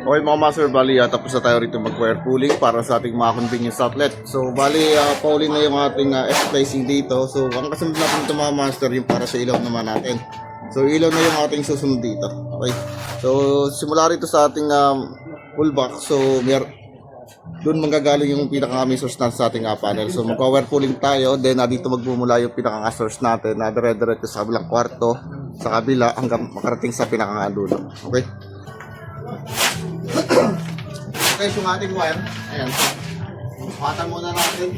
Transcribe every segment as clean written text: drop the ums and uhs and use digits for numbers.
Okay mga master, bali tapos na tayo rito mag-wire pulling para sa ating mga convenience outlet. So bali pauling na yung ating splicing dito. So ang kasunod natin ito mga master yung para sa ilaw naman natin. So ilaw na yung ating susunod dito. Okay. So simula rito sa ating pull back. So doon manggagaling yung pinaka-main source natin sa ating panel. So magka-wire pulling tayo. Then dito magbumula yung pinaka-source natin na dire-diretso sa kabilang kwarto, sa kabila hanggang makarating sa pinaka-dulo. Okay. Okay, yung ating wire. Ayan. Patan muna natin.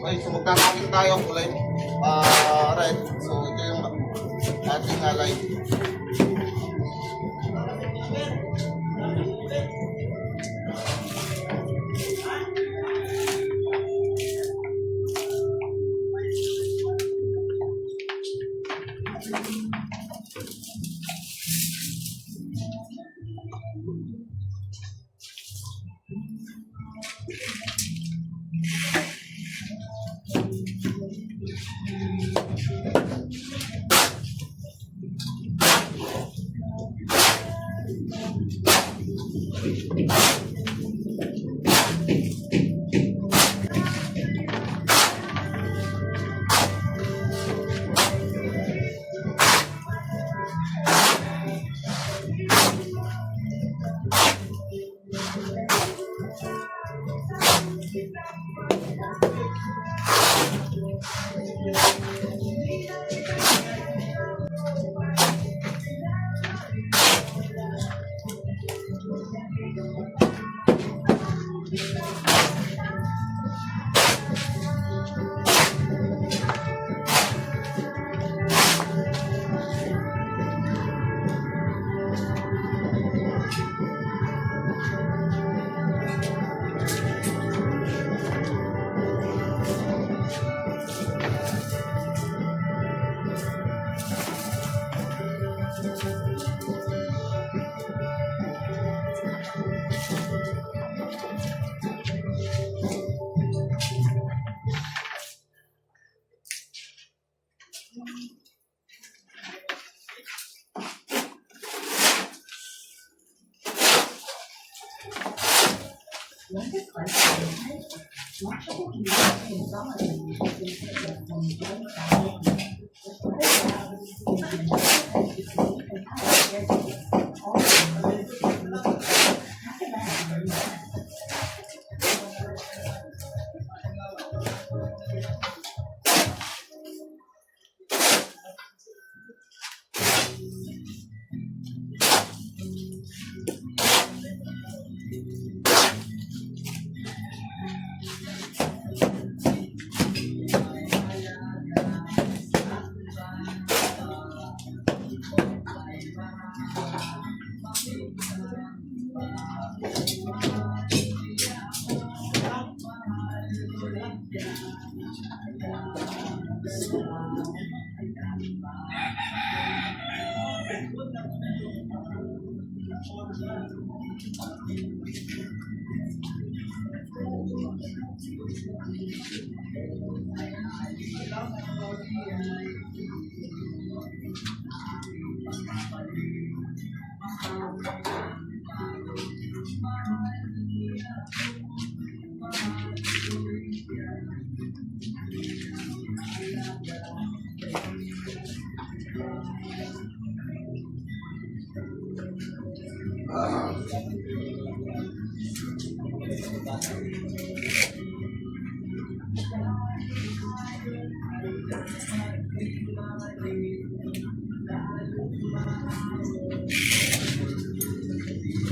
Okay, so magkakakin tayo kulay red. So ito yung ating line.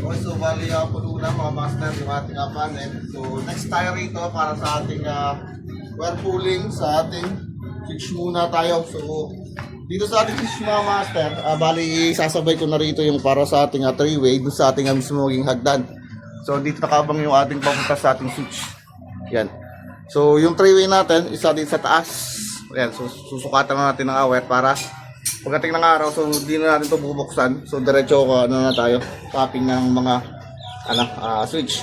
Okay, so bali puno na mga master yung ating panel. So next tayo rito para sa ating wire pulling sa ating switch muna tayo. So dito sa ating switch mga master, bali sasabay ko na rito yung para sa ating 3-way doon sa ating mismo maging hagdan. So dito nakabang yung ating papunta sa ating switch. Yan. So yung 3-way natin, isa din sa taas. Yan, so susukatan na natin ng aware para pagdating ng araw, so hindi na natin ito bubuksan. So diretso ano na tayo, tapping ng mga switch.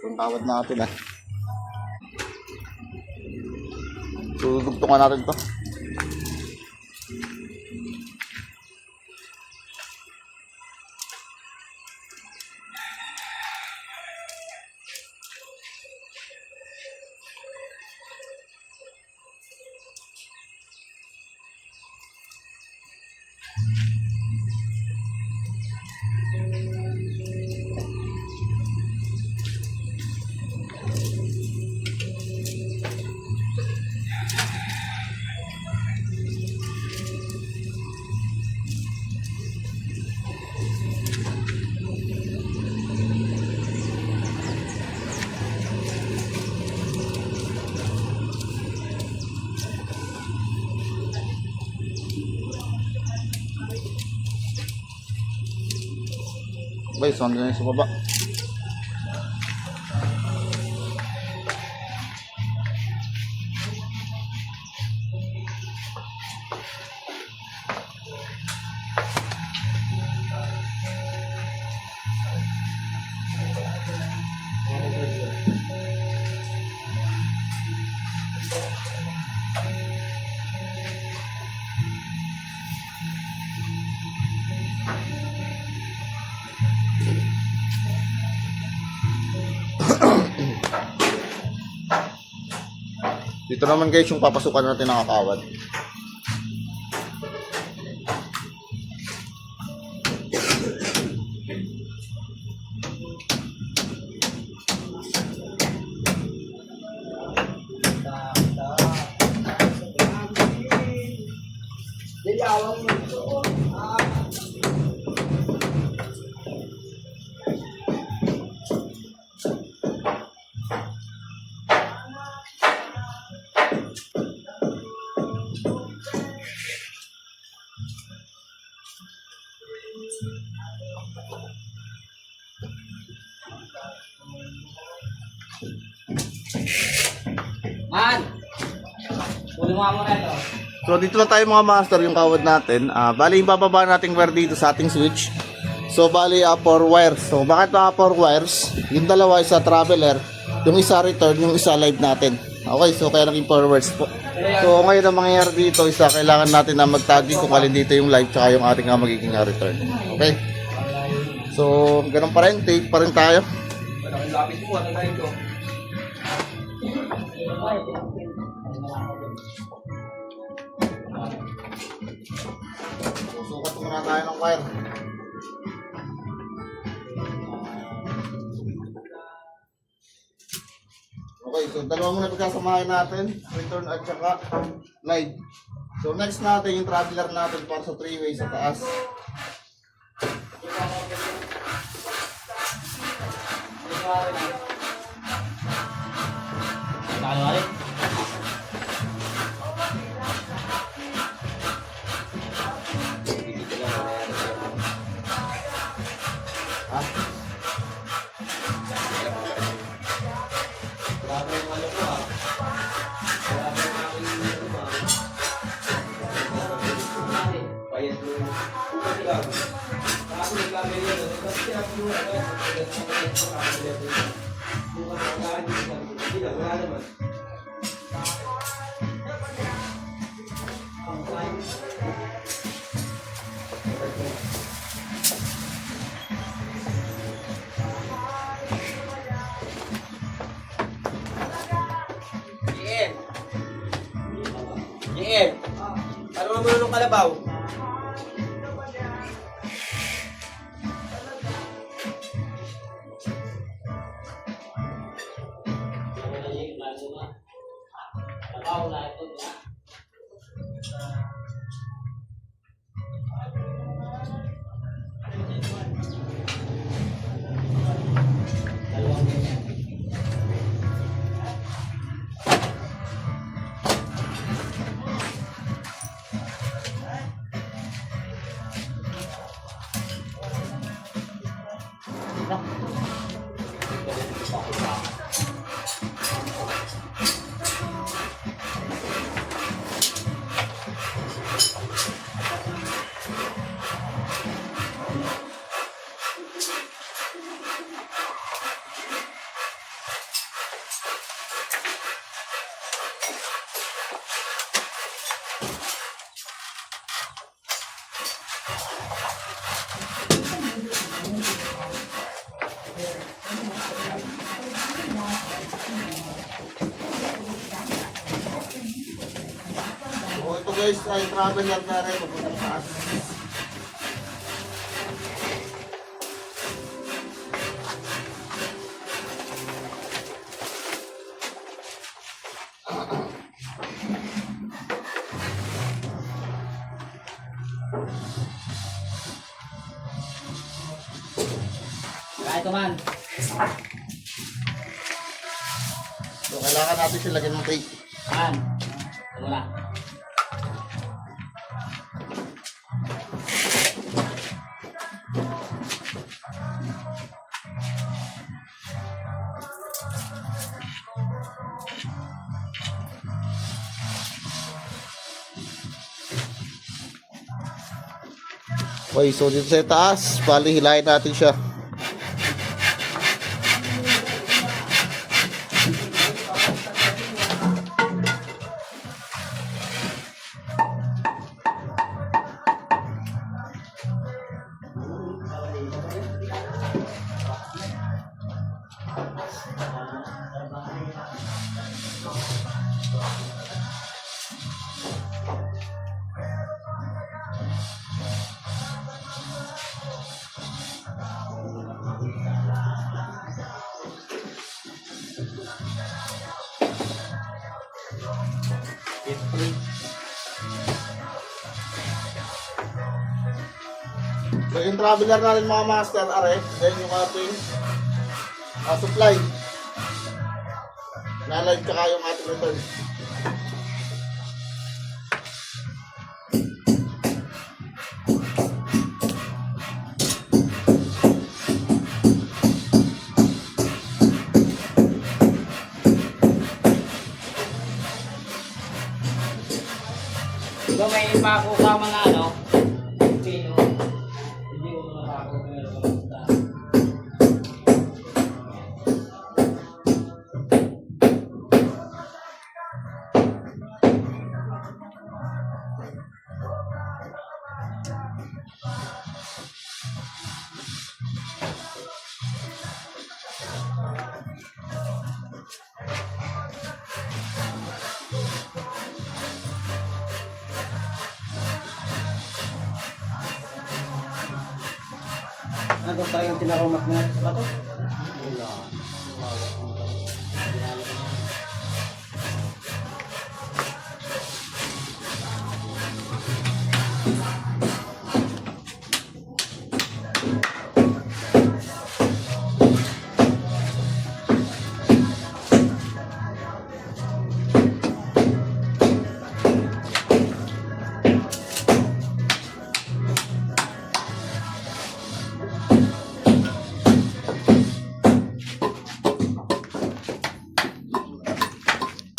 Ang tawad natin So dugtungan natin to. Guys, so hanggang sa baba. Dito naman guys yung papasukan natin ng akawad. Man! Kunin mo muna ito. So dito na tayo mga master yung kawad natin. Bali yung bababa nating wire dito sa ating switch. So bali 4 wires. So bakit 4 wires? Yung dalawa isa traveler, yung isa return, yung isa live natin. Okay, so kaya naging 4 wires po. So ngayon ang mangyayari dito, isa kailangan natin na magtagging kung alin dito yung live tsaka yung ating magiging return. Okay? So ganun pa rin, take pa rin tayo. Lapit mo, ano tayo ito? Sukat muna tayo ng wire. Okay, so dalawa muna pagkasamahin natin, return at saka live. So next natin yung traveler natin para sa 3-way sa taas. Michael. Ano nga muna ng kalabaw? So ito guys ay traveler na rin papuntang taas. Kahit man. So kailangan natin siya lagyan ng tape. Saan? Wala. Okay, so dito sa taas, bali hilahin natin siya. So yung traveler natin mga master, are, then yung ating supply. Nalag tsaka yung ating return. Diba may pako ka mga ano? Pino. Hindi ko mga pako meron. Ano talagang tinarumak na sa bato?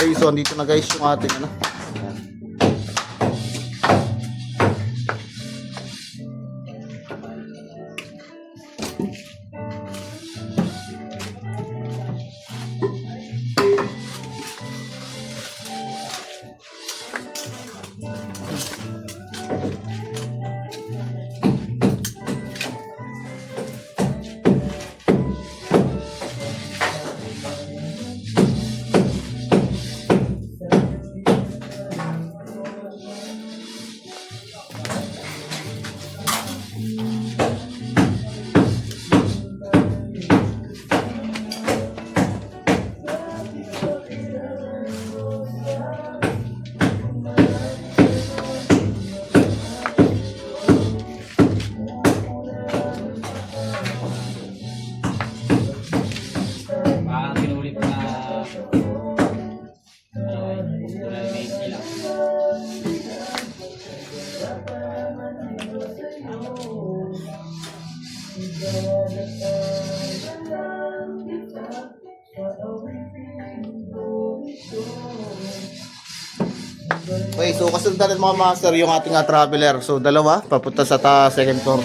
Okay, so andito na guys yung ating ano. Okay, so kasunod natin mga master yung ating traveler. So dalawa, papunta sa second floor.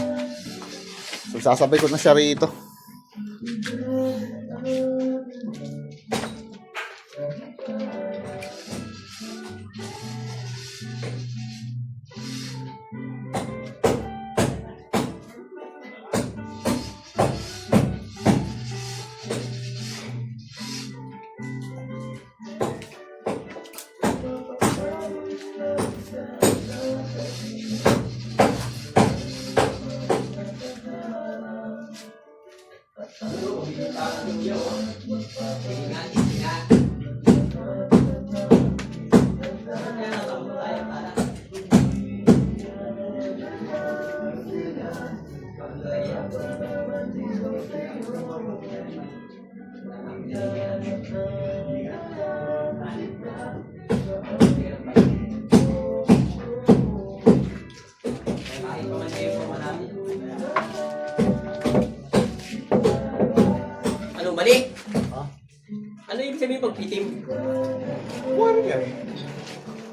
So sasabay ko na siya rito. Ano, mali? Ano ibig sabihin pagpitim? Ano yan?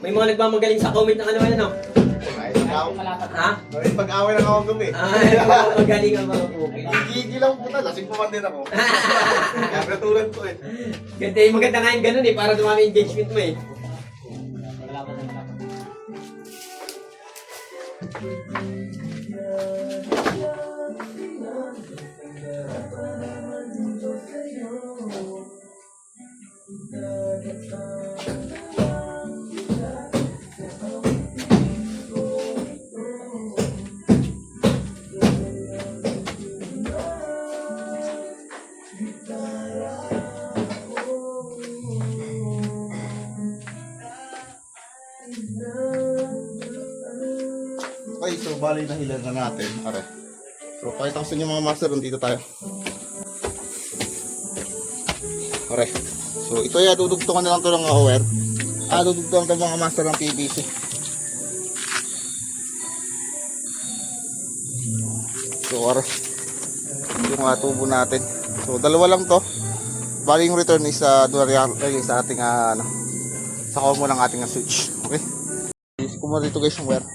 May mga nagmamagaling sa comment ng ano ano. Ha? Pag-away lang ako gabi. Ay, mga magaling ang mga puki. Gigi lang po na, lasing pa man din ako. Kaya katulad ko eh. Ganda yung maganda nga yung ganun eh, para dumami engagement mo eh. Okay, so bali na hilan na natin. Are. So pakita ko sa inyo mga master, dito tayo. Are. So ito ay dudugtungan na lang to ng wire. Dudugtungan to mga master ng PVC. So are. Yung tubo natin. So dalawa lang to. Bali yung return is doon sa ating sa combo ng ating switch. Okay. Isip ko mo dito guys yung wire.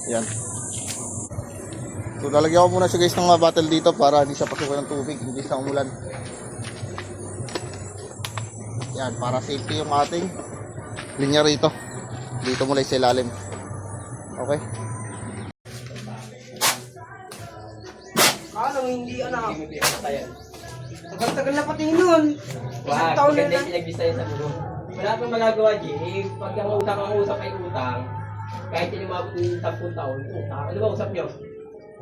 Yan. So lalagyan ko muna siya guys ng bottle dito para hindi siya pasukan ng tubig, hindi siya umulan. Yan, para safety yung ating linya rito. Dito mula sa ilalim. Okay. Alam hindi anak. Tagal-tagal na pati nun. Isang taon na lang. Pinagbisaya sa mulo. Wala akong magagawa, G. Pag ang usap ay utang, kahit hindi umabot ng 10 taon, utang. Ano ba usap nyo?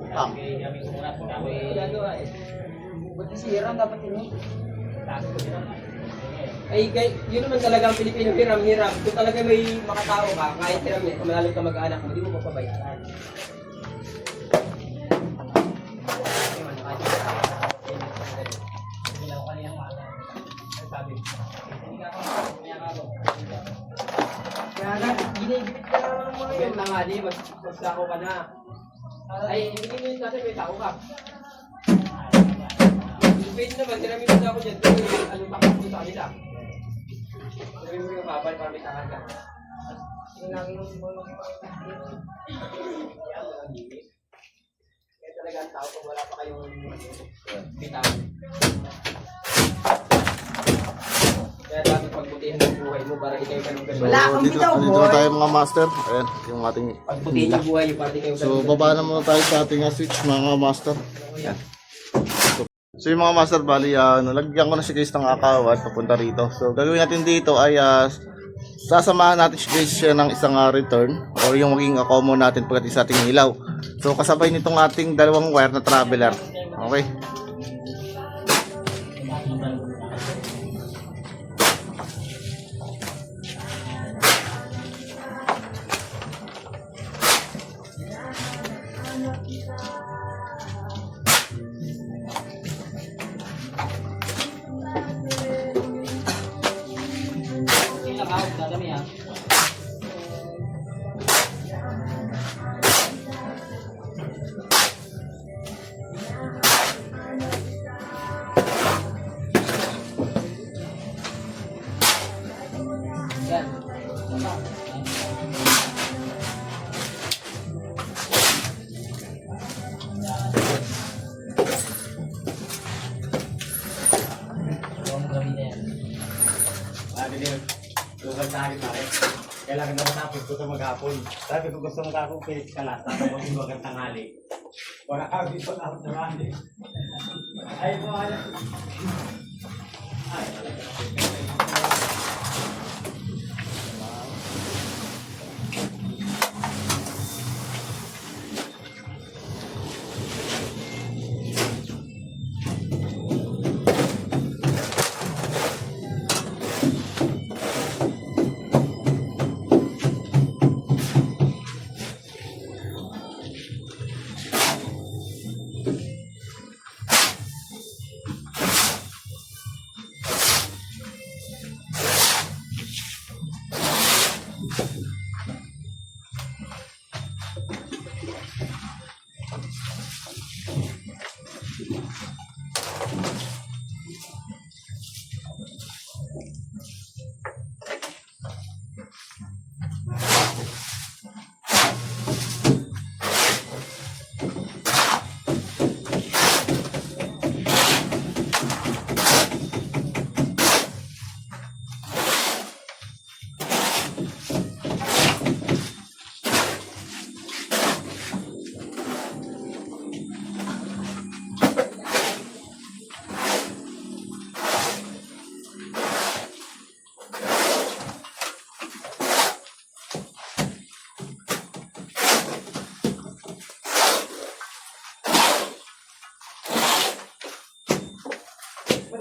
Utang. Magagawa eh. Ba't nasira dapat yun? Ay, yun naman talaga ang Pilipino, hiram. Kung talaga may makatao ka, kahit hiram yan, kung malalim ka mag-anak mo, hindi mo mapabayaan. Ginigipit ka naman ng mga yun. Ganun na nga, di. Magsako ka na. Ay, hindi mo yun kasi may tao ka. Pwede naman, tinamin mo na ako dyan. Anong takot mo sa kanila? Tinamin mo yung kapal para may takal ka. Sinangin mo yung kaya talaga ang tao kung wala pa kayong bitaw. Kaya dapat pagbutihan ng buhay mo para di kayo ganun-ganun. So dito na tayo mga master. Ayan, yung ating Pagbutihan yung buhay yung para di kayo So baba na muna tayo sa ating switch mga master. Ayan. So yung mga master, bali, nalagyan ko na si guys ng akawan papunta rito. So gagawin natin dito ay sasamahan natin si guys siya ng isang return or yung maging common natin pagdating sa ating ilaw. So kasabay nitong ating dalawang wire na traveler. Okay. dahil pare. Kailangan na matapos ko sa maghapon. Sabi ko gusto magkakong pilit ka lahat. Tapos mag-iwagang tanghali. Wala ka dito na ako tanghali. Ay, po, ala. Ay,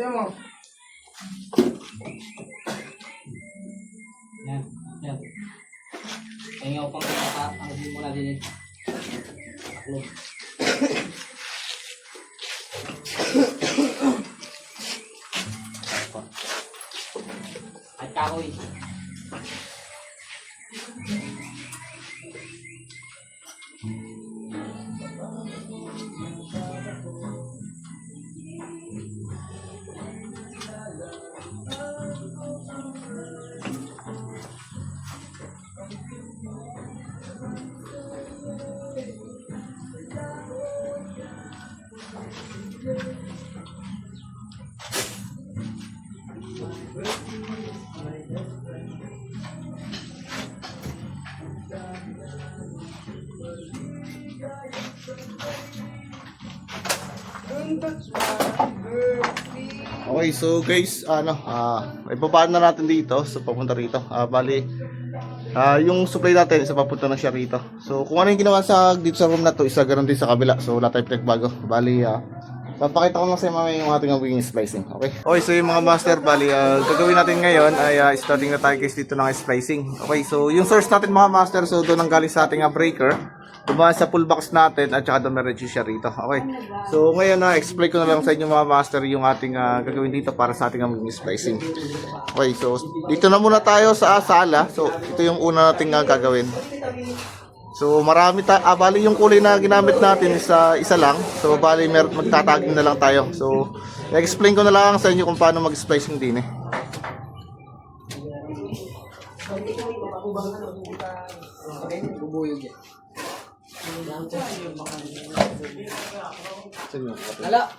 mo. Yan, yan. Kaya nga pang ang mo na din. Taklo. At kahoy. Okay, so guys, ibabaan na natin dito. So papunta rito. Bali, yung supply natin, isa papunta na siya rito. So kung ano yung ginawa dito sa room na to, isa ganun din sa kabila. So wala tayong pinagbago. Bali, papakita ko lang sa mamaya yung ating wing splicing. Okay? Okay, so yung mga master, bali, gagawin natin ngayon ay starting na tayo guys dito ng splicing. Okay, so yung source natin mga master, so doon ang galing sa ating breaker. Dumaan sa pull box natin at saka dumiretso siya rito. Okay. So ngayon explain ko na lang sa inyo mga master yung ating gagawin dito para sa ating wing splicing. Okay, so dito na muna tayo sa sala. So ito yung una nating gagawin. So marami bali yung kulay na ginamit natin is isa lang. So bali magtatagin na lang tayo. So i-explain ko na lang sa inyo kung paano mag-splicing din eh. Bubuyog yan. Hala!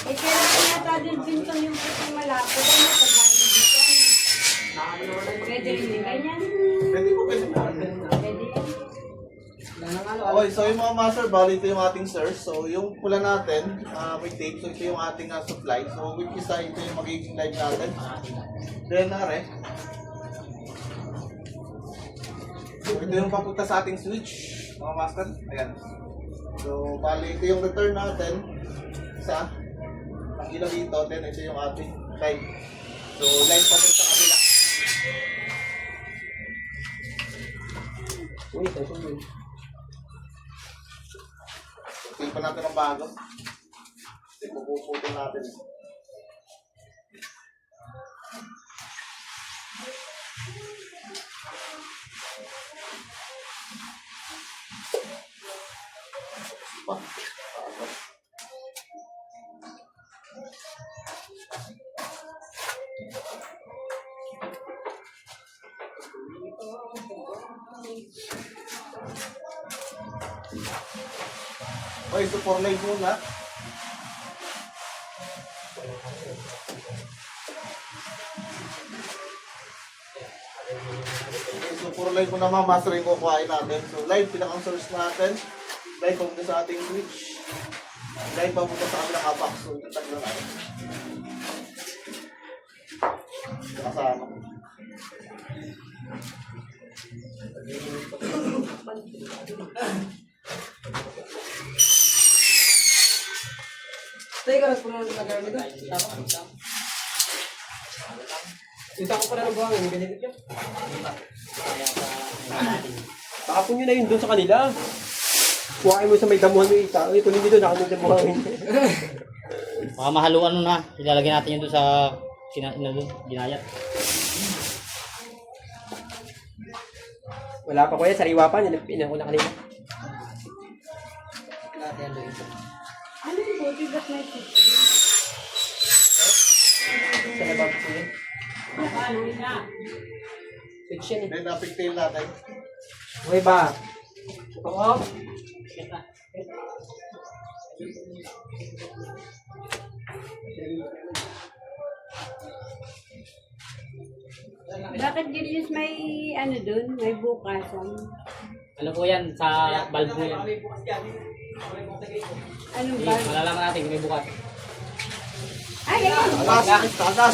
Kailangan yata din bintang yung puting malapot. Ano pag namin dito? Pwede rin ganyan. Pwede po, pwede po. Pwede yan. Okay, so yung mga master, bali ito yung ating source. So yung pula natin, may tape. So ito yung ating supply. So which is ito yung magiging live natin. Then so ito yung papunta sa ating switch, mga master. Ayan. So bali ito yung return natin. Isa. Ang ilaw dito. Then ito yung ating live. So live pa sa kabila. Uy, tayo sumunod. Tingnan pa natin ang bago. Kasi pupuputol natin. Okay, so 4 lane muna. Okay, so 4 lane muna mga master yung kukuhain natin. So live, pinakang source natin. Live papunta sa ating switch. Live papunta sa kabilang apak. So tatag na natin. Kasama. Teka, nagpunan na nag nito. Yung tako pala ng buhangin, yung benefit nyo. Tapon nyo na yun doon sa kanila. Kuhain mo sa may damuhan mo ita. Uy, kunin nyo doon, nakamunod yung buhangin. Baka mahaluan mo na. Ilalagay natin yun doon sa ginayat. Wala pa ko yan, sariwa pa. Yan ko na kanina. Ano yung buti ba't may sisi? Sa labag ko yun. Switch yan eh. Then, napigtail natin. Okay ba? Oo. Bakit Julius may ano dun? May bukasan? Ano po yan? Sa valve mo yan. Anong Hindi, ba? malalaman natin kung may bukas. Ay, ayan! Tatas! Tatas!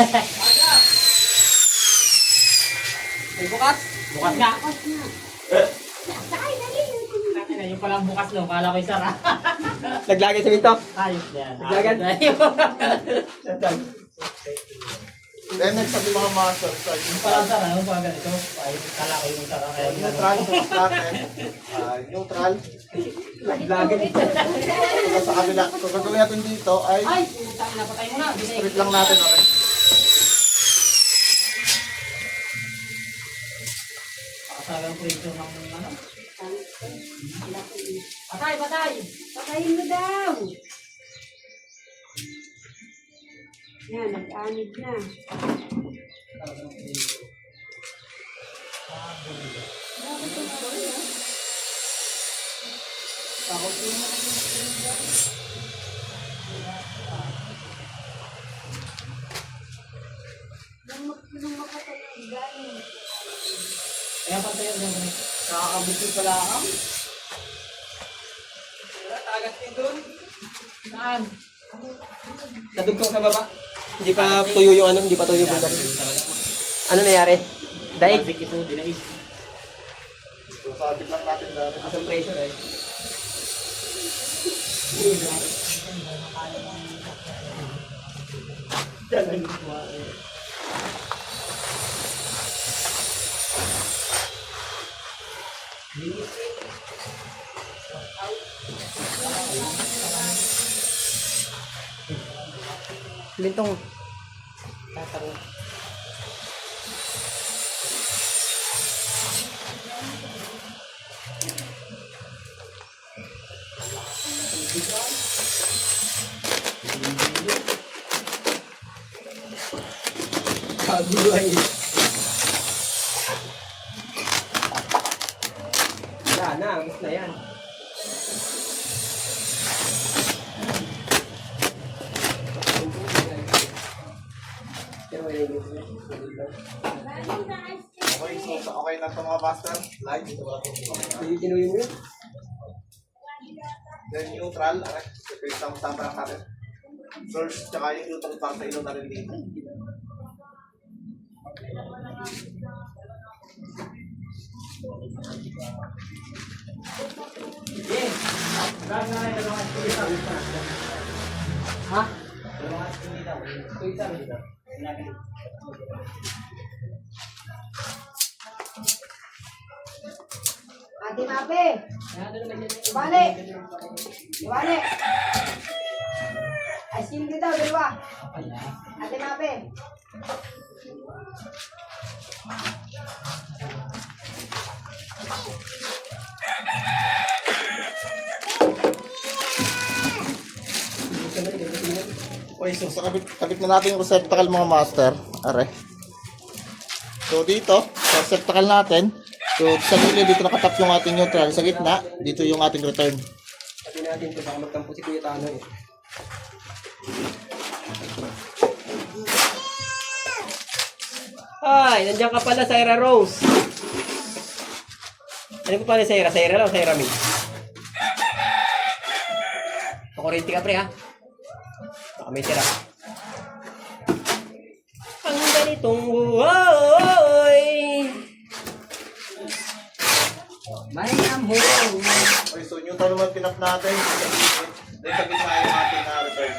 May bukas? Bukas nga. Bukas na. Sakay, dali! Yung palang bukas no, kala ko yung sara. Naglagay sa minto. Ayos yan. Naglagan? Then, next sabi mga master. Yung palang sara, yung palang ganito. Ay, kala ko yung sara. Kaya Neutral, source natin. Neutral. Naglagan. Ito sa kabila. So, gagawin natin dito ay Ay, putang ina, patay mo na. strip lang natin. Okay? Pakasagang pressure ng ano. Patay, patay. Pakain mo daw! Yan, nag-anid na. Nung makatay ang galing. Kaya patay yan. Nakakabuti pala ako. Tagas din doon. Saan? Nadugtong sa baba. Hindi pa tuyo yung ano, hindi pa tuyo yung bundar. Ano nangyari? Daig. Balik ito, dinaig. So, sabit lang natin dati. Asang pressure eh. Lintong. Tatang. Kagulay. Wala na, agos na yan. Okay, so okay na ito mga master. Live. Hindi tinuyo mo yun. Then neutral. Okay. So, isang-sama lang natin. Source, tsaka yung neutral para sa ilong natin dito. Ha? Ate Mape! Ibali! Ibali! Ay, sindi daw, dalawa. Ate Mape! Okay, so sa kabit na natin yung receptacle mga master. Are. So dito, sa receptacle natin, so sa gilid dito nakatap yung ating neutral. Sa gitna, dito yung ating return. Sabi natin ito, baka magtampo si Kuya Tano eh. Ay, nandiyan ka pala, Syra Rose. Ano po pala Syra? Syra lang o Syra Mix? Pakurinti ka pre ha. Baka may tira. Ang ganitong buhay. May amor. Okay, so Newton naman pinap natin. Dahil sa gitna yung ating reserve.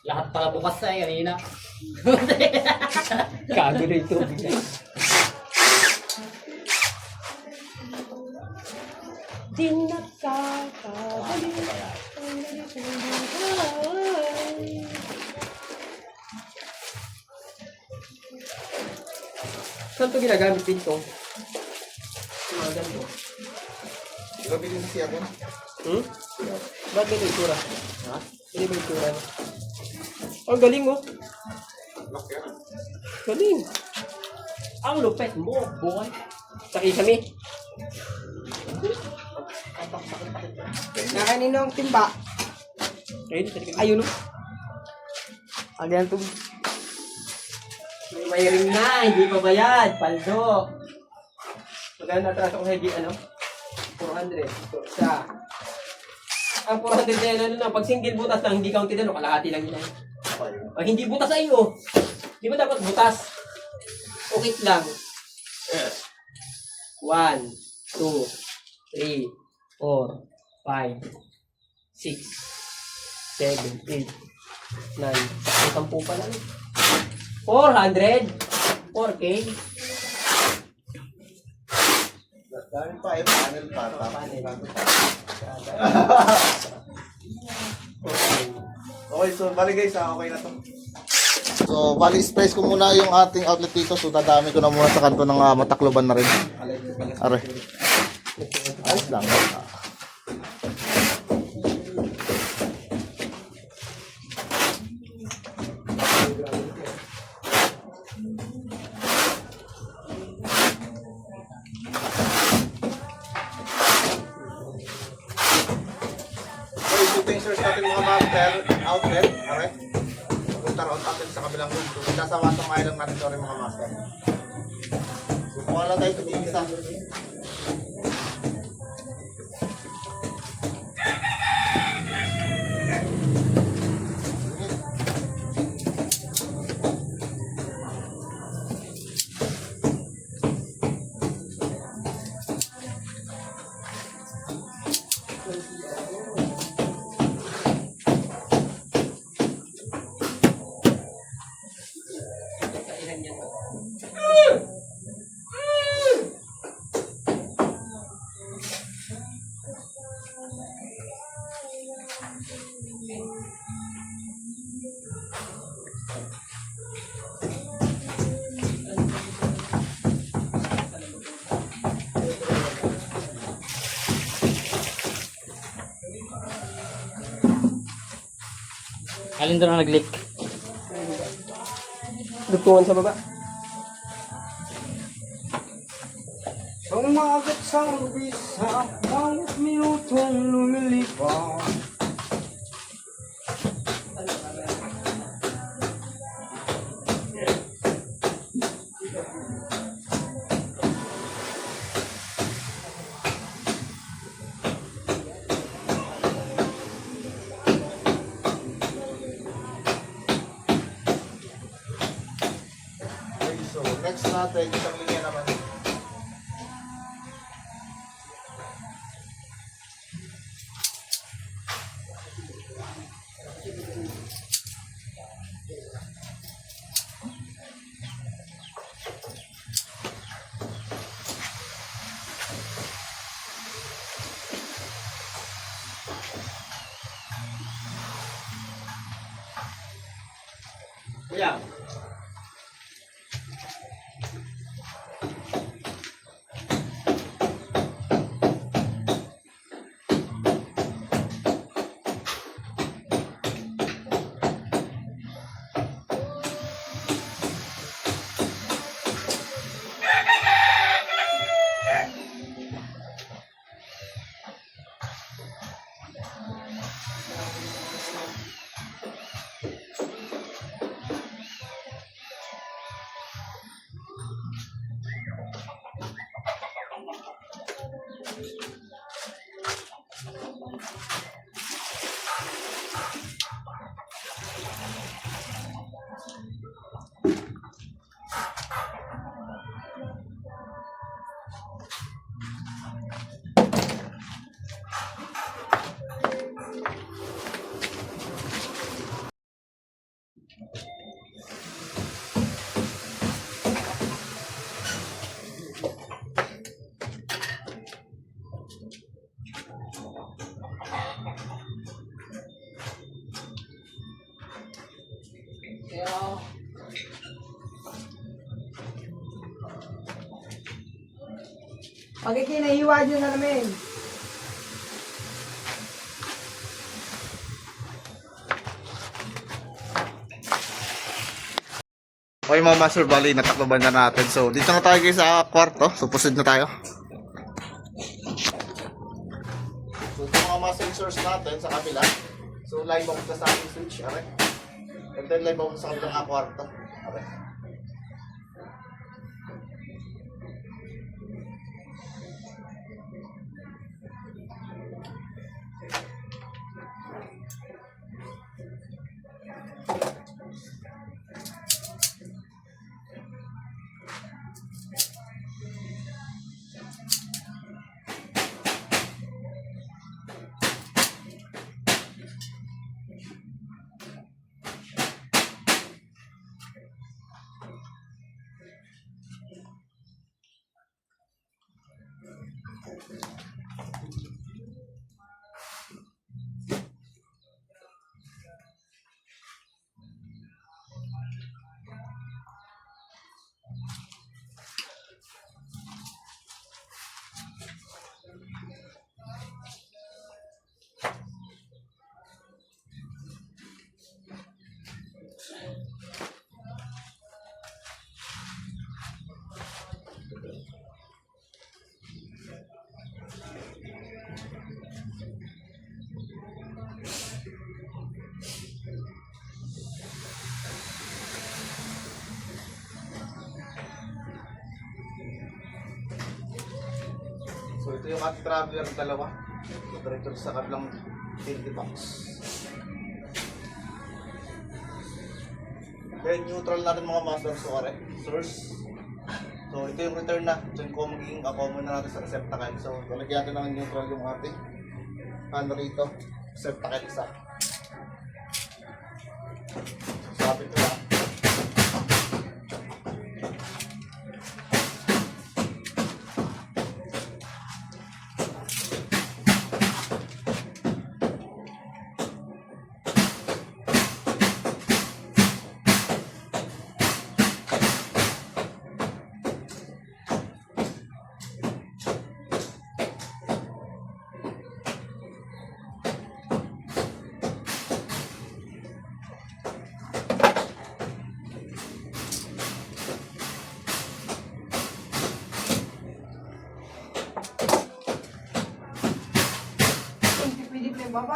Lahat pala bukas na eh, kanina. Gago na ito. Di nakakabalik ang ganitong buhay. Saan ito ginagamit dito? Mga ganito. Grabe din siya ko. Hmm? Ba't may itsura? Ha? Hindi ba itsura niya? Ang galing oh. Galing. Ang lupet mo, boy. Saki kami. Nakaninong timba. Ayun oh. Agyan to. May wiring na, hindi pa bayad. Paldo. Magkano natras ako sa ano? 400. Isa. Ang 400 na yan, ano na, pag single butas lang, hindi counted ano, kalahati lang yun. Pag hindi butas sa iyo, di ba dapat butas? Okay lang. 1, 2, 3, 4, 5, 6, 7, 8, 9, 10 pa lang. 400? 4K? Dami pa eh, panel pa. Okay, so bali guys, okay na to. So, bali space ko muna yung ating outlet dito. So, dadami ko na muna sa kanto ng Matakloban na rin. Are. Ayos lang. Okay, so things are natin mga master outlet. Are. Punta roon natin sa kabilang room. So, sasawatong island natin sorry mga master. So, kung wala tayo tumingisa. Alin doon ang nag-leak? Dugtungan sa baba. Sumagat sa umpisa, bawat minutong lumilipas. Okay, so next natin, isang linya naman. Kuya. Pag ikinahiwa dyan na namin. Okay mga master, bali natakloban na natin. So dito na tayo guys sa kwarto. So proceed na tayo. So ito mga master source natin sa kabila. So live ako sa ating switch. Okay. And then live ako sa kabilang kwarto. Okay. So ito yung ating traveler dalawa. Diretso sa kabilang utility box. Then neutral natin mga master source. So ito yung return na. Diyan ko magiging common na natin sa receptacle. So lalagyan natin ng neutral yung ating ano rito. Receptacle isa. Sabit ko lang. Pwede pa yung baba.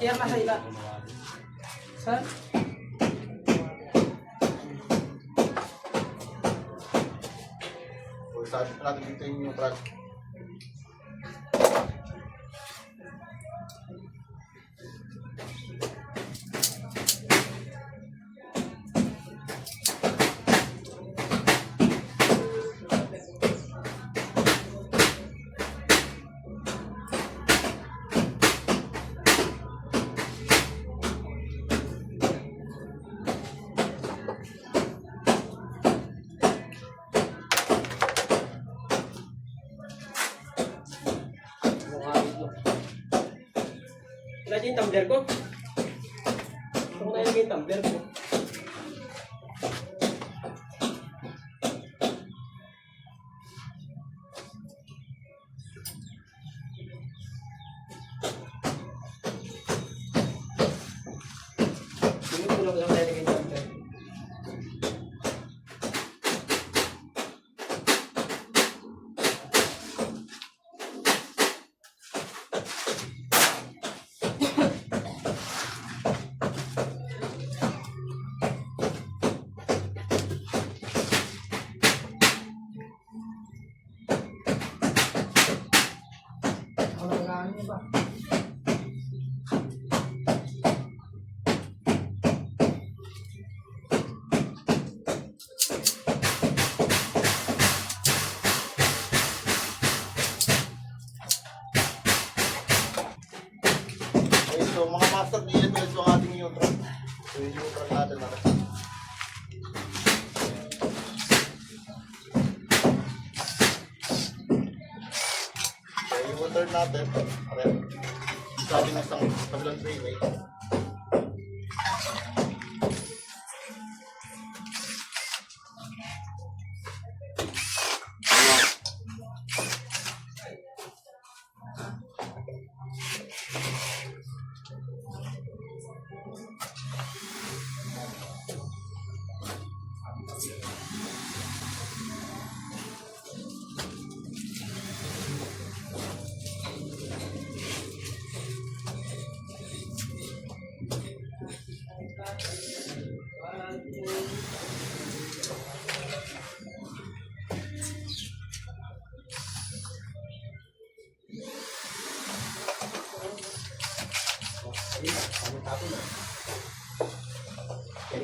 Siya ka sa iba. Saan? So sabit natin dito yung neutral. Wala dyan yung tumbler ko. Gusto ko na ilagay yung tumbler ko. Tingnan ko lang ilagay yung tumbler. Walang gano'n ba? Okay, so mga master, i-advise yung ating neutral. So yung neutral natin natin. So yung return natin, okay. Sabi ng isang kabilang freeway. Galing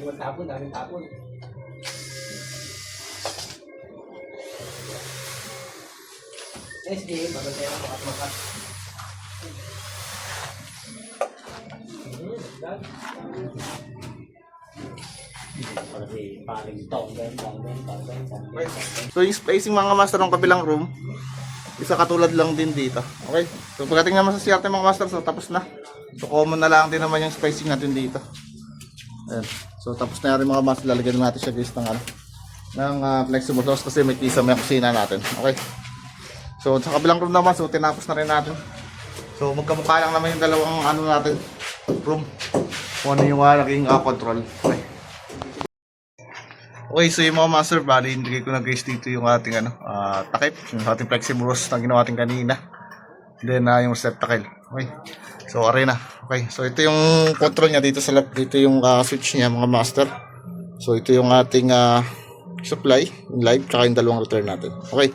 magtapon, daming tapon. SD, babantay ako at makat. Para si paring tongben. So yung spacing mga master ng kabilang room, isa katulad lang din dito. Okay? So pagdating naman sa CRT mga master, so tapos na. So common na lang din naman yung spacing natin dito. Ayan. So tapos na rin mga master, lalagyan natin siya guys ng flexible hose kasi may kisa may kusina natin. Okay? So sa kabilang room naman, so tinapos na rin natin. So magkamukha lang naman yung dalawang natin room. Kung ano yung naging control. Okay. Okay, so yung mga master, bali, hindi ko na guys dito yung ating takip, yung ating flexible hose na ginawa natin kanina. Then yung step tackle. Okay. So arena. Okay. So ito yung control niya dito sa left, dito yung switch niya mga master. So ito yung ating supply, yung live, tsaka yung dalawang return natin. Okay.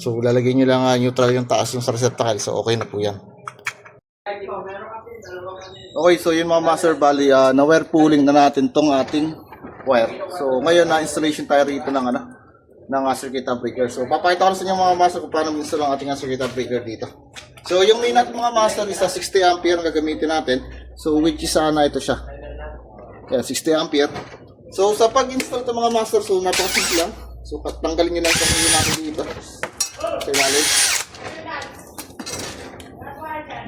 So lalagay niyo lang neutral yung taas yung sa reset tackle. So okay na po yan. Okay, so yun mga master, bali na wire pooling na natin tong ating wire. So ngayon na installation tayo rito ng circuit breaker. So papakita ko sa inyo mga master kung paano install ang ating circuit breaker dito. So yung main natin mga master is 60 ampere ang gagamitin natin. So which is ito siya. Yan, 60 ampere. So sa pag-install ito mga master, so napakasimple lang. So tanggalin niyo lang sa pili natin dito. Sa ilalim.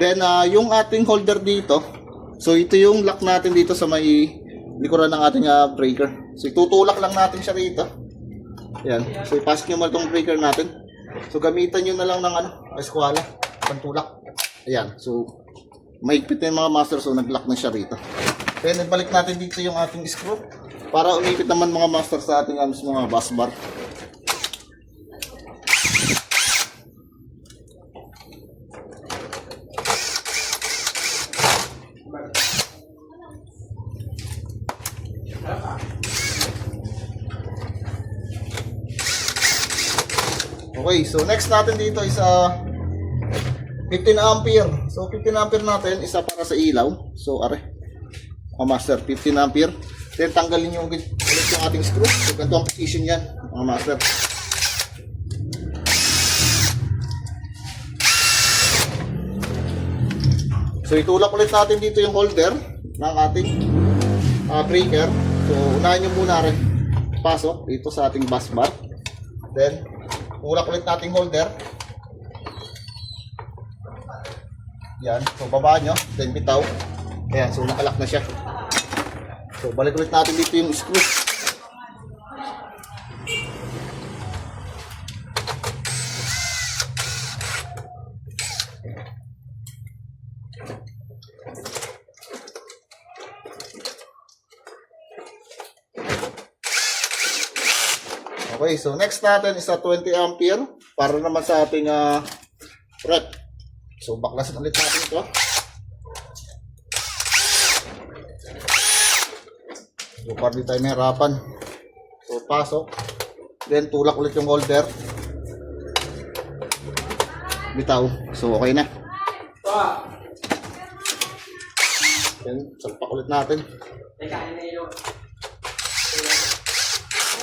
Then yung ating holder dito, so ito yung lock natin dito sa may likuran ng ating breaker. So itutulak lang natin siya rito. Ayan. So ipasok nyo muna itong breaker natin. So gamitan nyo na lang ng eskwala, pantulak. Ayan. So mahigpit na yung mga master, so nag-lock na siya rito. Then ibalik natin dito yung ating screw para umipit naman mga master sa ating mga bus bar. Okay, so next natin dito is 15 ampere. So 15 ampere natin isa para sa ilaw. So are, master, 15 ampere. Then tanggalin nyo ulit yung ating screw. So ganito ang position yan, mga master. So itulak ulit natin dito yung holder ng ating breaker. So unahin nyo muna rin pasok dito sa ating bus bar. Then tulak ulit nating holder. Yan. So baba nyo. Then bitaw. Ayan. So nakalak na siya. So balik ulit natin dito yung screw. Okay, so next natin is 20 ampere para naman sa ating rep. So baklasin ulit natin ito. So para di tayo mahirapan. So pasok. Then tulak ulit yung holder. Bitaw. So okay na. Then salpak ulit natin. Teka, ano na yun?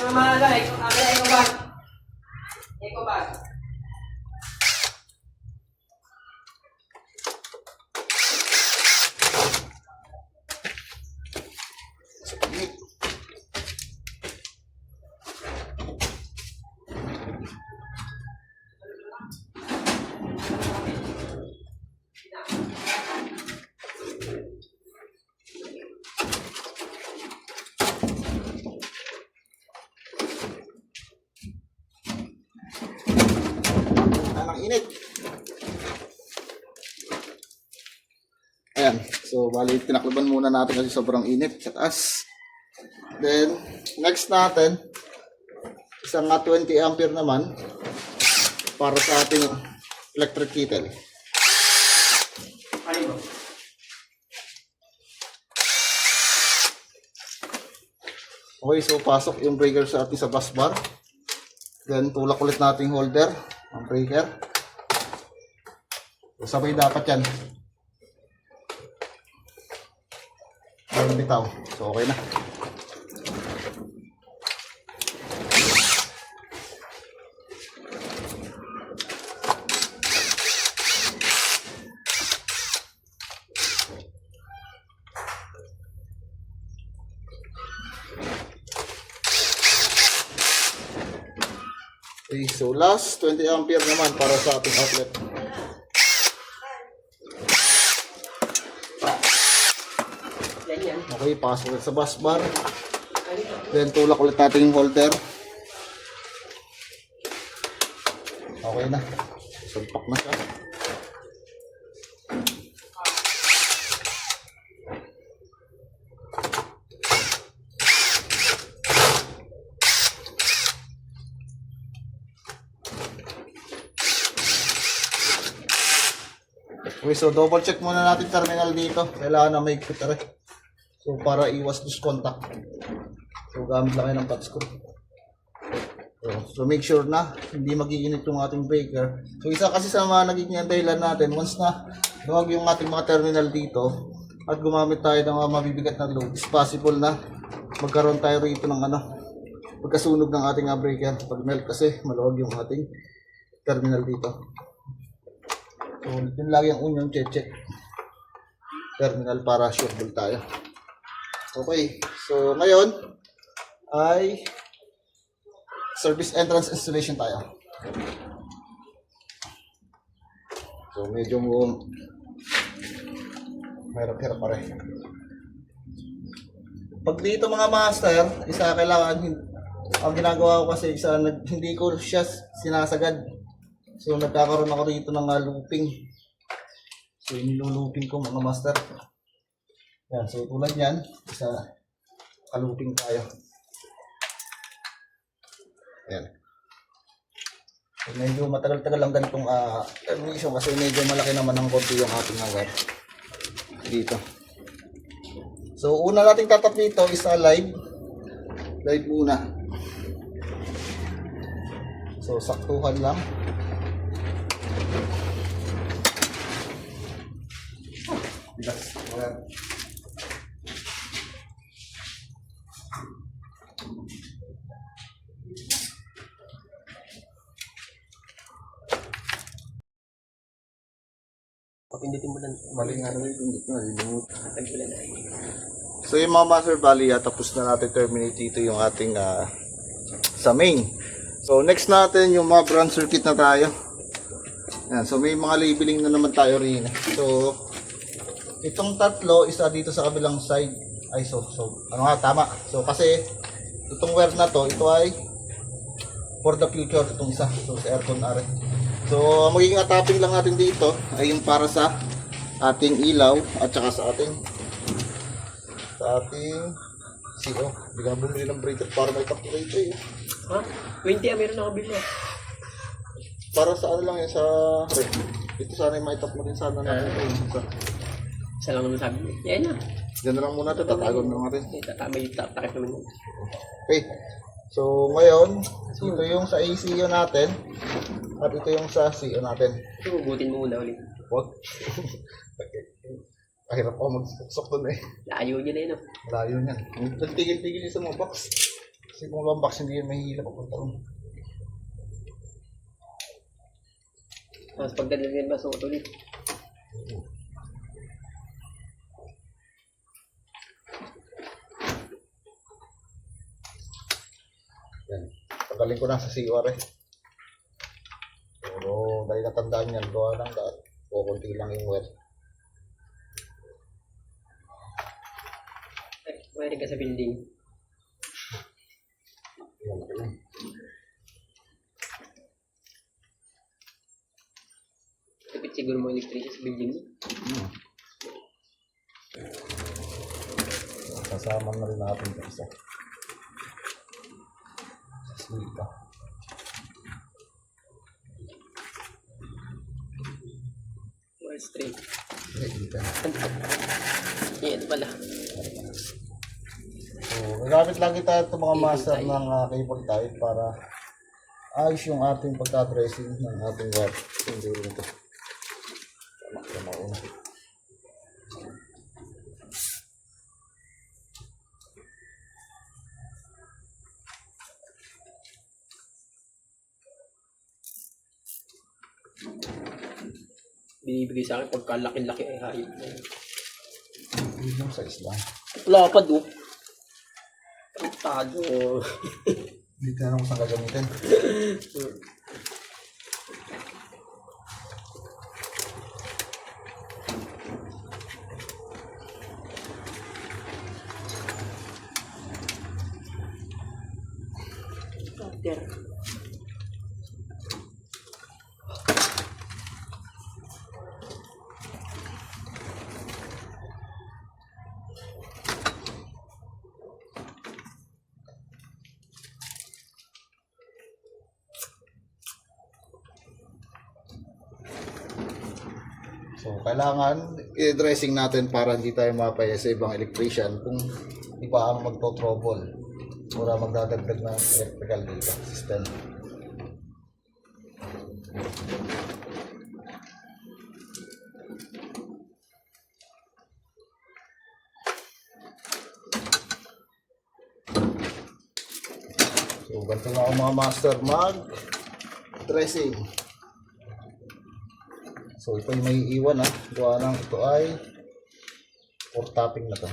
Ano naman, eco bag. Eco bag. Init. Ayan. So, bali, tinakluban muna natin kasi sobrang init sa taas. Then, next natin isang 20 ampere naman para sa ating electric kettle. Ano ba? Okay, so pasok yung breaker sa ating sa bus bar. Then tulak ulit natin yung holder, ang breaker. So, sabay dapat yan. Ayun bitaw. So okay na. Okay, so last 20 ampere naman para sa ating outlet. Yan. Okay, pasok ulit sa bus bar. Then tulak ulit natin yung holder. Okay na. Sulpak na siya. Okay, so double check muna natin terminal dito. Kailangan na may quitter eh. So para iwas lose contact. So gamit lang kayo ng pat screw. So make sure na hindi mag-iinit yung ating breaker. So isa kasi sa mga nagiging dahilan natin, once na luwag yung ating mga terminal dito at gumamit tayo ng mga mabibigat na load, it's possible na magkaroon tayo rito ng pagkasunog ng ating breaker. Pag melt kasi maluwag yung ating terminal dito. So yun lagi ang unyong check terminal para sureball tayo. Okay, so ngayon ay service entrance installation tayo. So medyo mahirap-hirap pa rin. Pag dito mga master, isa kailangan, ang ginagawa ko kasi isa, hindi ko siya sinasagad. So nagkakaroon ako dito ng looping. So iniluluping ko mga master. Yan, so tulad yan, isa kaluping tayo. Yan. So, medyo matagal-tagal lang ganitong termination kasi medyo malaki naman ang konti yung ating wire dito. So una nating tatap dito is live. Live muna. So saktuhan lang. Bigas. Ayan. Papindutin mo lang. Mali nga naman yung nalilimut. Tagpulan na. So yung mga master bali, tapos na natin terminate dito yung ating sa main. So next natin yung mga branch circuit na tayo. Yan, so may mga labeling na naman tayo rin. So itong tatlo isa dito sa kabilang side. Ay so ano nga tama. So kasi itong wire na to, ito ay for the future itong isa. So sa aircon are. So magiging tapping lang natin dito ay yung para sa ating ilaw at saka sa ating CO. Hindi ka bumili ng breaker para may calculator eh. Ha? 20 meron ako bili. Para sa ano lang yan sa ref. Ito sana yung may tap mo rin sana natin. Isa lang naman sabi mo. Yan na. Diyan na lang muna ito, tatagon na natin. Tatama yung takip naman yun. Okay. So ngayon, ito yung sa ACO natin at ito yung sa CO natin. Hugutin mo muna ulit. Wag. Kahirap ako mag-suksok doon eh. Layo niya na yun. Malayo niyan. Tigil-tigil yung sa mga box. Kasi kung walang box, hindi yan mahihila papunta ron. Tapos pagdadalhin mo, suot ulit. Yan. Tagalin ko na sa CR eh. Pero dahil natandaan yan, gawa lang dahil kukunti lang yung wire. Mayroon ka sa building. Yan. Tapit siguro mo electrician sa building mo. Kasama na rin natin ito isa. dito. More straight. Dito. Yan pala. So, gagamit lagi tayo itong mga master ng cable tie para ayos yung ating pagka-dressing ng ating wire. Siguro nito. Tama mauna. Binibigay sa akin pagka laki-laki ay hayop na yun. Yun yung size lang. Lapad oh. Tado. Hindi ka na kung saan gagamitin. There. So, kailangan i-dressing natin para hindi tayo mapaya sa ibang electrician kung di pa ang magto-trouble para magdadagdag ng electrical dito system. So, ganito nga ako mga master mag-dressing. So, ito yung may iwan gawa ng ito ay for topping na to.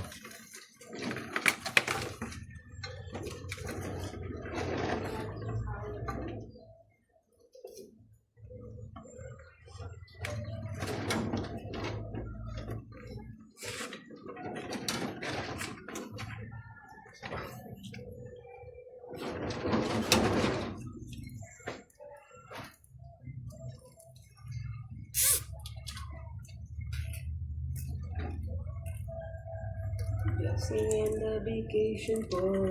Blessing and the vacation boy.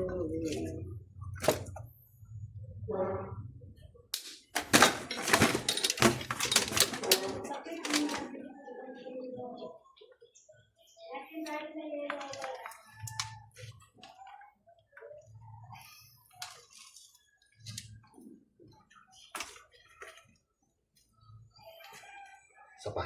Isa pa.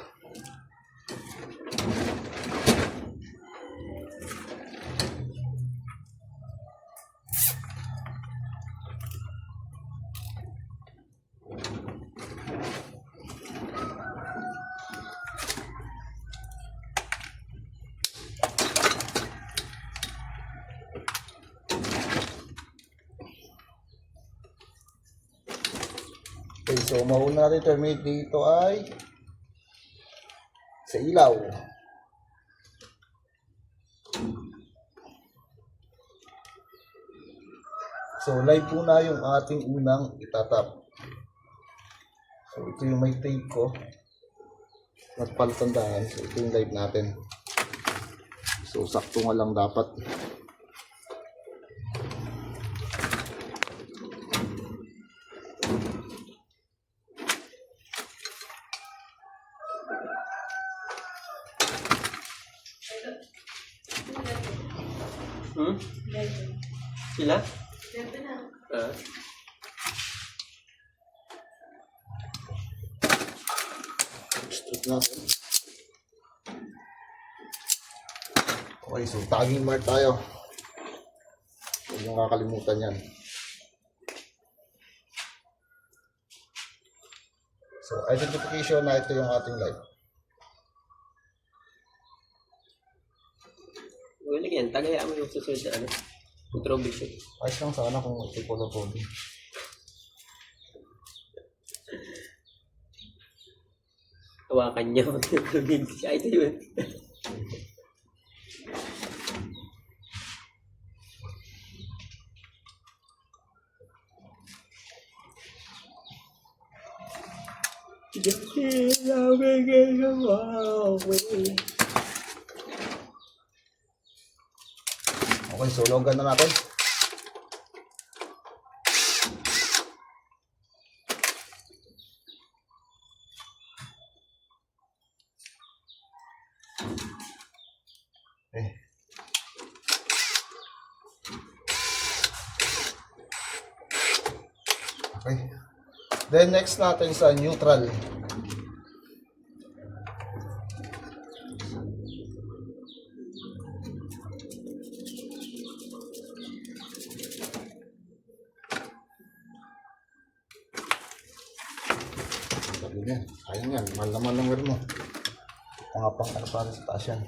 Okay, so mauna natin terminate dito ay sa ilaw. So live po na yung ating unang itatap. So ito yung may tape ko. Nagpalitandaan. So ito yung live natin. So sakto nga lang dapat. Sila? Ah. Start natin. Okay, so tagging mark tayo. Huwag niyong kakalimutan yan. So identification na ito yung ating live. Wala yan. Tagayaan mo yung susunod na ano. Contribution. Ayos lang sana kung ito po na po. Hawakan niya. Ay, ito yun. Okay, so logan na natin. Okay. Then next natin sa neutral. Sabi niya, sayang yan. Mahal naman ng wear mo. Mga pang ano para sa taas yan.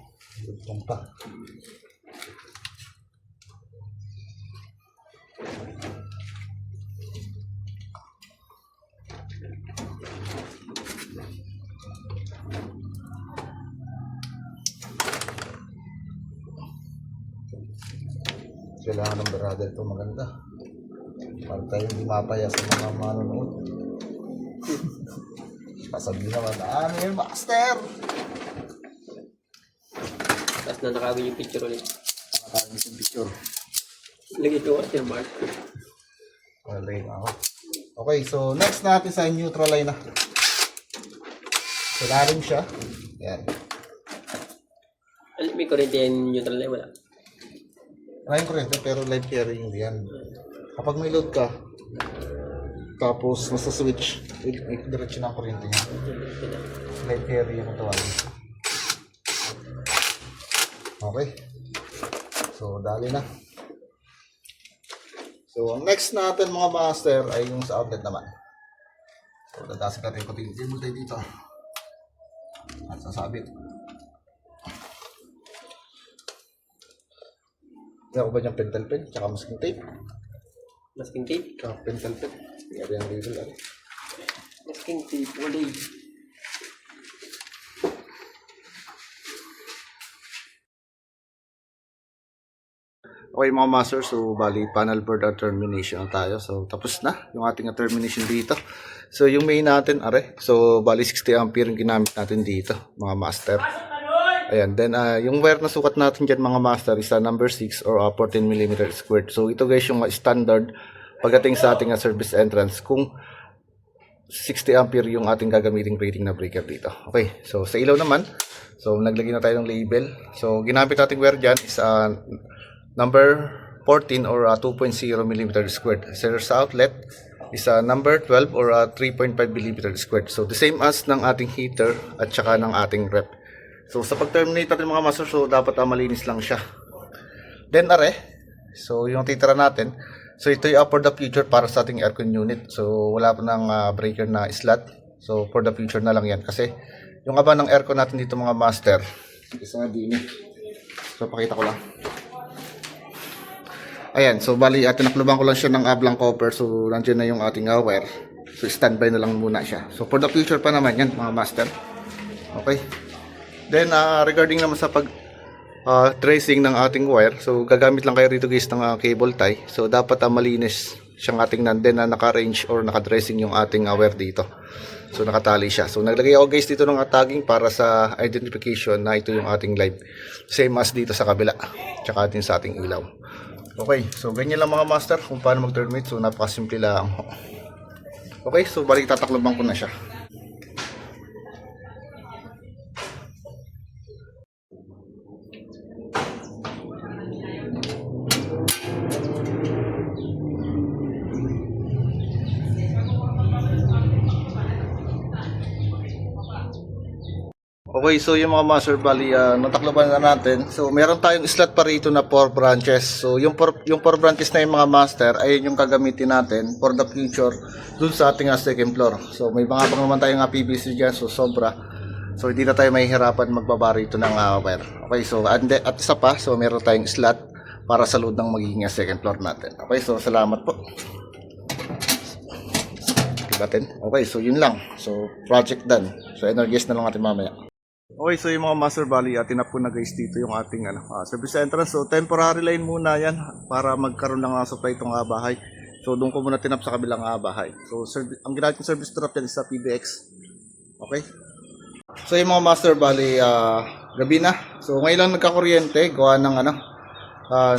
Lugtong pa. Kailangan ng brother ito maganda. Para tayo hindi mapaya sa mga manonood. Sasabihin naman, ano yun, master? Tapos na nakawin yung picture ulit. Nakakagis yung picture. Lagay ko watermark. Alright ako. Okay, so next natin sa neutral line na. So lalim siya. Yan. May kurente yung neutral na wala. Maraming kurente pero live carrying yan. Kapag may load ka, tapos nasa switch, diretso na ang kurente niya. Live carry yung tawagin. Okay. So dali na. So ang next natin mga master ay yung sa outlet naman. So dadasin natin yung puting cable tayo dito. At sasabit. Kaya ko ba niyang pentel pen, tsaka masking tape? Masking tape? Tsaka pentel pen. Kaya yung label ano. Masking tape, wala. Okay mga master, so bali panel board at termination na tayo. So tapos na yung ating termination dito. So yung main natin, are. So bali 60 ampere yung ginamit natin dito mga master. Ayan, then yung wire na sukat natin dyan mga master is number 6 or 14mm squared. So ito guys yung standard pagdating sa ating service entrance kung 60 ampere yung ating gagamiting rating na breaker dito. Okay, so sa ilaw naman, so naglagay na tayo ng label. So ginamit nating wire dyan is number 14 or 2.0mm squared. Sa outlet is number 12 or 3.5mm squared. So the same as ng ating heater at saka ng ating rep. So sa pag-terminate natin mga master, so dapat malinis lang siya. Then are, so yung titira natin, so ito yung for the future para sa ating aircon unit. So wala pa ng breaker na slot. So for the future na lang yan. Kasi yung aba ng aircon natin dito mga master, isa nga din. So pakita ko lang. Ayan, so bali tinakluban ko lang siya ng ablang copper. So nandiyan na yung ating wire. So standby na lang muna siya. So for the future pa naman yan mga master. Okay. Then regarding naman sa pag tracing ng ating wire, so gagamit lang kayo rito guys ng cable tie. So dapat malinis siyang ating nanden na naka-range or naka-dressing yung ating wire dito. So nakatali siya. So naglagay ako guys dito ng tagging para sa identification na ito yung ating live. Same as dito sa kabila. Tsaka din sa ating ilaw. Okay, so ganyan lang mga master kung paano mag-terminate. So napakasimple lang. Okay, so balik tatakloban ko na siya. Okay, so yung mga master bali, natakloban na natin. So meron tayong slot pa rito na 4 branches. So yung 4 branches na yung mga master, ayun yung gagamitin natin for the future dun sa ating second floor. So may mga naman tayong PVC dyan, so sobra. So hindi na tayo mahihirapan magbaba rito ng wire. Okay, so at isa pa, so meron tayong slot para sa load ng magiging second floor natin. Okay, so salamat po. Okay, so yun lang. So project done. So energize na lang natin mamaya. Okay, so yung mga master bali, tinap ko na guys dito yung ating service entrance. So temporary line muna yan para magkaroon ng supply itong bahay. So doon ko muna tinap sa kabilang bahay. So ang ginamit ng service trap yan is sa PBX. Okay. So yung mga master bali, gabi na. So ngayon lang nagkakuryente, gawa ng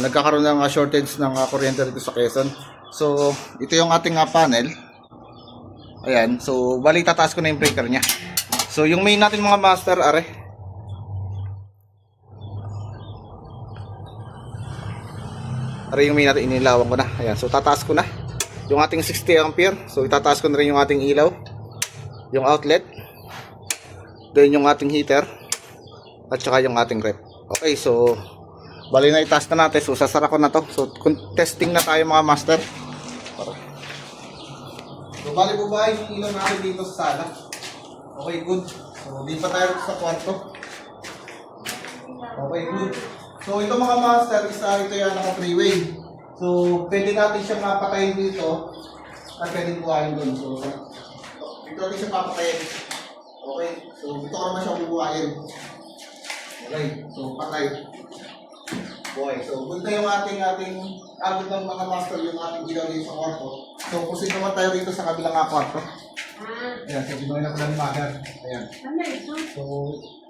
nagkakaroon ng shortage ng kuryente dito sa Quezon. So ito yung ating panel. Ayan, so bali tataas ko na yung breaker niya. So yung main natin mga master, are. Are yung main natin, inilawan ko na. Ayan, so tataas ko na. yung ating 60 ampere. So itataas ko na rin yung ating ilaw, yung outlet, then yung ating heater, at saka yung ating rep. Okay, so bali na itaas na natin. So sasara ko na to. So testing na tayo mga master. So bali po ba yung ilaw natin dito sa sala? Okay, good. So di pa tayo sa kwarto. Okay, good. So ito mga master, ito yan naka 3-way. So pwede natin siyang mapatayin dito at pwede buhayin doon. So dito natin siyang papatayin. Okay, so dito ka naman siyang bubuhayin. Okay, so patay. Okay, so good na yung ating agad ng mga master yung ating ilaw dito sa kwarto. So proceed naman tayo dito sa kabilang kwarto. Ayan, so ginoy na ko ng mother. Ayan. So,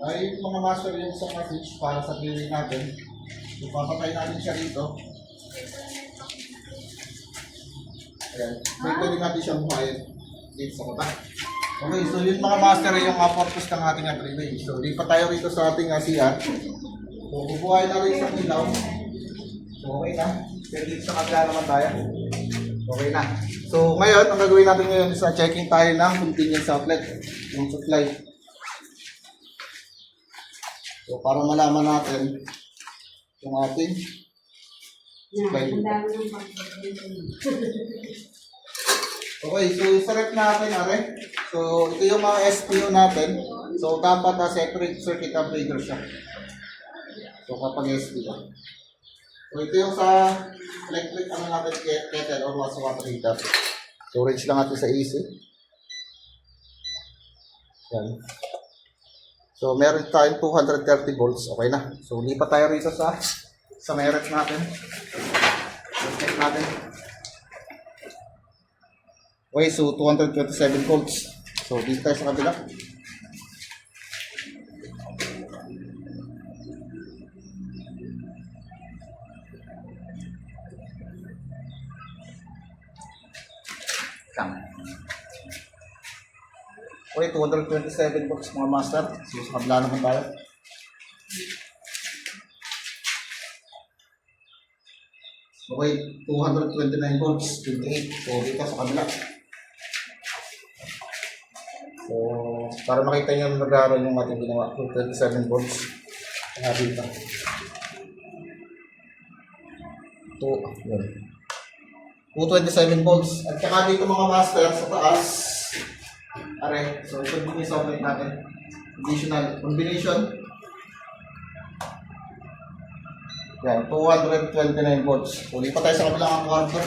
ay mga master yung isang message para sa viewing natin. So, papatay natin siya dito. Ayan. So, pwede natin siyang buhayin dito sa kota. Okay, so yun mga master yung purpose ng ating 3-way. So, lipat tayo rito sa ating CR. So, bubuhayin natin isang ilaw. So, okay na. Pero dito sa kabila naman tayo. Okay na. So, ngayon, ang gagawin natin ngayon is checking tayo ng continuous outlet, yung supply. So, para malaman natin yung ating supply. Okay, so sa rep natin, so ito yung mga SPU natin. So, dapat na separate circuit breaker siya. So, kapag SPU. So, ito yung sa electric natin kettle or water heater. So, range lang natin sa AC. Yan. So, meron tayong 230 volts. Okay na. So, lipat tayo rito sa merit natin. So, check natin. Okay, so 227 volts. So, dito tayo sa kabila. Okay, 227 volts mga master. So, sa kabila naman tayo. Okay, 229 volts, 28. So, dito sa kabila. So, para makita nyo nag-aaral yung ating ginawa, 227 volts. Kaya dito. Ito, yun. 227 volts. At saka dito mga master sa taas. So ito yung socket natin. Additional combination. Yan, 229 volts. So lipat tayo sa kabilang kwarto.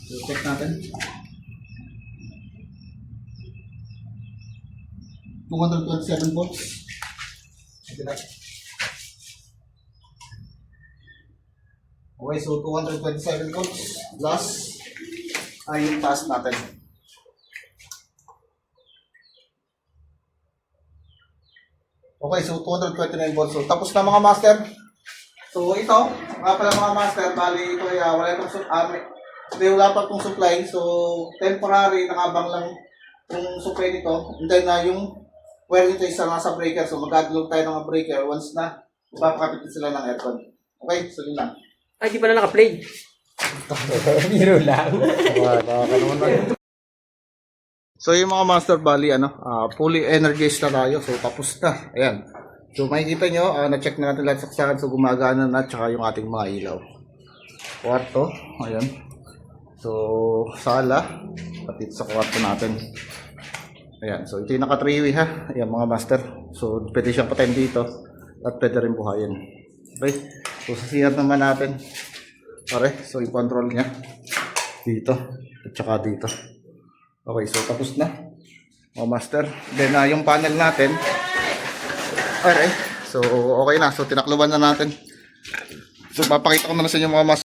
So check natin. 227 volts. Okay, so 227 volts plus ay yung taas natin. Okay, so 229 volts. So tapos na mga master. So ito, nga pala mga master, bali ito ay wala wala pa itong supply. So temporary, nakabang lang yung supply nito. And then yung wire nito isa nasa breaker. So mag-adload tayo ng breaker once na ipapakapit sila ng aircon. Okay, so yun lang. Ay, di pa na naka-play. Biro lang. So yung mga master bali fully energized na tayo. So tapos na. Ayan. So makikita nyo, na-check na natin lahat sa saksakan. So gumagana na, tsaka yung ating mga ilaw. Kwarto. Ayan. So sala. Pati sa kwarto natin. Ayan. So ito yung naka 3-way ha. Ayan mga master. So pwede siyang patayin dito. At pwede rin buhayin. Okay. So sa CR naman natin. So i-control niya. Dito. At saka dito. Okay, so tapos na mga master. Then yung panel natin, so okay na. So tinakluban na natin. So papakita ko na sa inyo mga master.